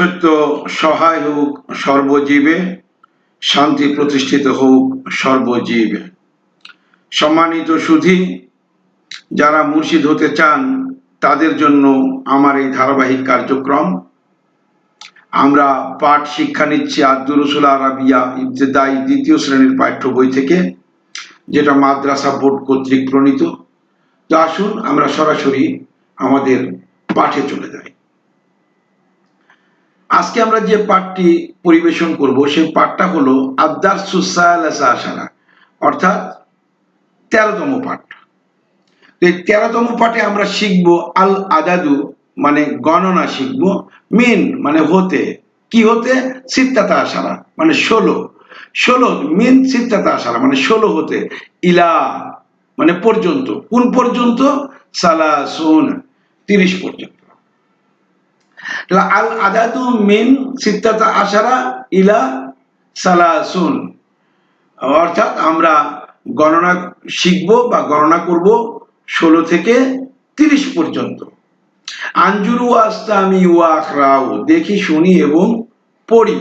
সত্য সহায় হোক সর্বজীবে, শান্তি প্রতিষ্ঠিত হোক সর্বজীবে। সম্মানিত সুধী, যারা মুর্শিদ হতে চান তাদের জন্য আমার এই ধারাবাহিক কার্যক্রম। আমরা পাঠ শিক্ষা নিচ্ছি আদ-দুরুসুল আরাবিয়া ইবতেদায়ী ২য় শ্রেণীর পাঠ্য বই থেকে, যেটা মাদ্রাসা বোর্ড কর্তৃক প্রণীত। তো আসুন আমরা সরাসরি আমাদের পাঠে চলে যাই। আজকে আমরা যে পাঠটি পরিবেশন করব সেই পাঠটা হলো আদ-দারসুস সালাসা আশারা, অর্থাৎ 13তম পাঠ। এই 13তম পাঠে আমরা শিখব আল আদাদু মানে গণনা শিখব, মিন মানে হতে, কি হতে, সিত্তাতা আশারা মানে 16 মিন সিত্তাতা আশারা মানে 16 হতে, ইলা মানে পর্যন্ত, কোন পর্যন্ত, সালাসুন 30 পর্যন্ত। আল আদাদু মিন সিত্তাতা আশারা ইলা সালাসুন, অর্থাৎ আমরা গণনা শিখব বা গণনা করব 16 থেকে 30 পর্যন্ত। আনজুরু আস্তামি ওয়া আখরাউ, দেখি শুনি এবং পড়ি।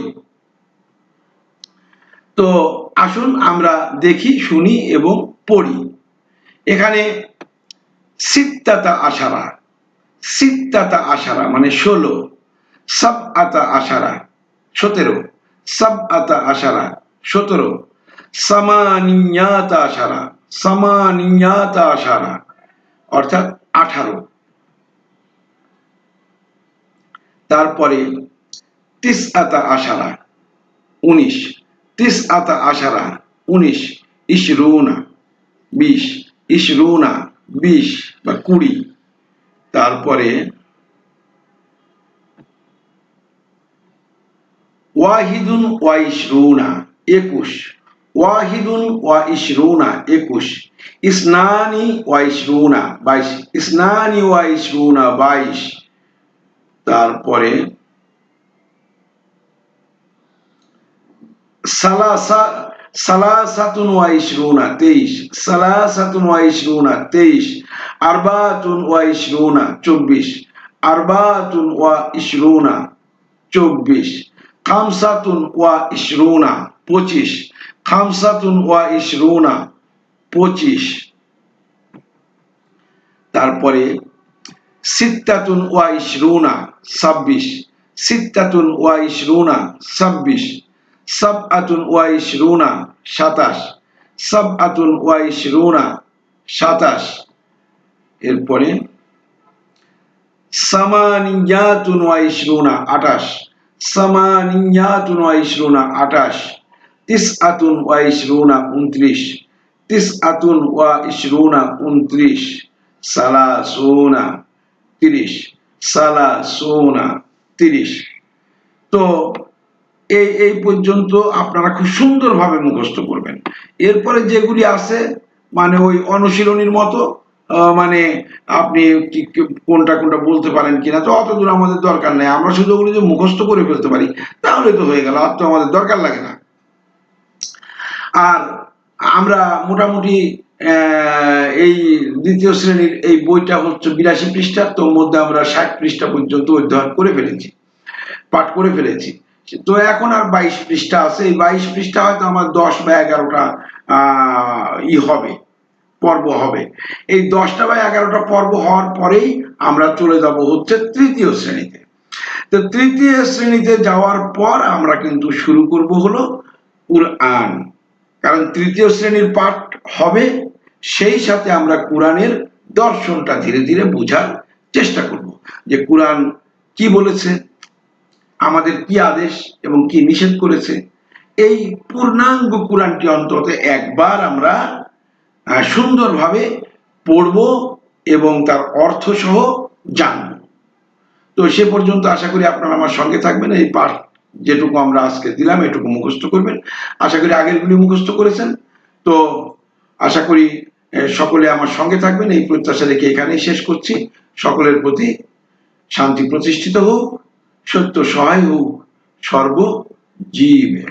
তো আসুন আমরা দেখি শুনি এবং পড়ি। এখানে সিত্তাতা আশারা মানে 16, সাবআতা আশারা 17, সাবআতা আশারা 17, সামানিয়াতা আশারা অর্থাৎ 18। তারপরে তিসআতা আশারা 19, তিসআতা আশারা 19, ইশরুনা 20, ইশরুনা 20 বা 20। তারপরে ওয়াহিদুন ওয়া ইশরুনা 21, ওয়াহিদুন ওয়া ইশরুনা 21, ইসনানি ওয়া ইশরুনা 22, ইসনানি ওয়া ইশরুনা 22। তারপরে সালাসাতুন ওয়া ইশরুনা 23, সালাসাতুন ওয়া ইশরুনা 23, আরবাতুন ওয়া ইশরুনা 24, আরবাতুন ওয়া ইশরুনা 24, খামসাতুন ওয়া ইশরুনা 25, খামসাতুন ওয়া ইশরুনা 25। তারপরে সিত্তাতুন ওয়া ইশরুনা 26, সিত্তাতুন ওয়া ইশরুনা 26, সাবআতুন ওয়া ইশরুনা 27, সাবআতুন ওয়া ইশরুনা 27। এরপরে সামানিয়াতুন ওয়া ইশরুনা 28, সামানিয়াতুন ওয়া ইশরুনা 28, তিসআতুন ওয়া ইশরুনা 29, তিসআতুন ওয়া ইশরুনা 29, সালাসুনা 30, সালাসুনা 30। তো এই পর্যন্ত আপনারা খুব সুন্দরভাবে মুখস্থ করবেন। এরপরে যেগুলি আছে মানে ওই অনুশীলনীর মতো, মানে আপনি কোনটা বলতে পারেন কিনা, তো অত দূর আমাদের দরকার নেই। আমরা শুধু ওগুলো যে মুখস্থ করে ফেলতে পারি তাহলে তো হয়ে গেল, আর তো আমাদের দরকার লাগে না। আর আমরা মোটামুটি এই 2য় শ্রেণীর এই বইটা হচ্ছে 82 পৃষ্ঠা, তোর মধ্যে আমরা 60 পৃষ্ঠা পর্যন্ত অধ্যয়ন করে ফেলেছি, পাঠ করে ফেলেছি। তো এখন আর 22 পৃষ্ঠা আছে। এই 22 পৃষ্ঠা হয়তো আমার 10 বা 11টা হবে, পর্ব হবে। এই 10টা বা 11টা পর্ব হওয়ার পরেই আমরা চলে যাব হচ্ছে 3য় শ্রেণীতে। তো 3য় শ্রেণীতে যাওয়ার পর আমরা কিন্তু শুরু করব হলো কুরআন, কারণ 3য় শ্রেণীর পাঠ হবে, সেই সাথে আমরা কোরআনের দর্শনটা ধীরে ধীরে বোঝার চেষ্টা করব, যে কোরআন কি বলেছে, আমাদের কি আদেশ এবং কি নিষেধ করেছে। এই পূর্ণাঙ্গ কোরআনটি অন্তত একবার আমরা সুন্দরভাবে পড়ব এবং তার অর্থ সহ জানব। তো সে পর্যন্ত আশা করি আপনারা আমার সঙ্গে থাকবেন। এই পাঠ যেটুকু আমরা আজকে দিলাম এটুকু মুখস্থ করবেন। আশা করি আগেরগুলি মুখস্থ করেছেন। তো আশা করি সকলে আমার সঙ্গে থাকবেন, এই প্রত্যাশা রেখে এখানেই শেষ করছি। সকলের প্রতি শান্তি প্রতিষ্ঠিত হোক, সত্য সহায় হোক সর্বজীবে।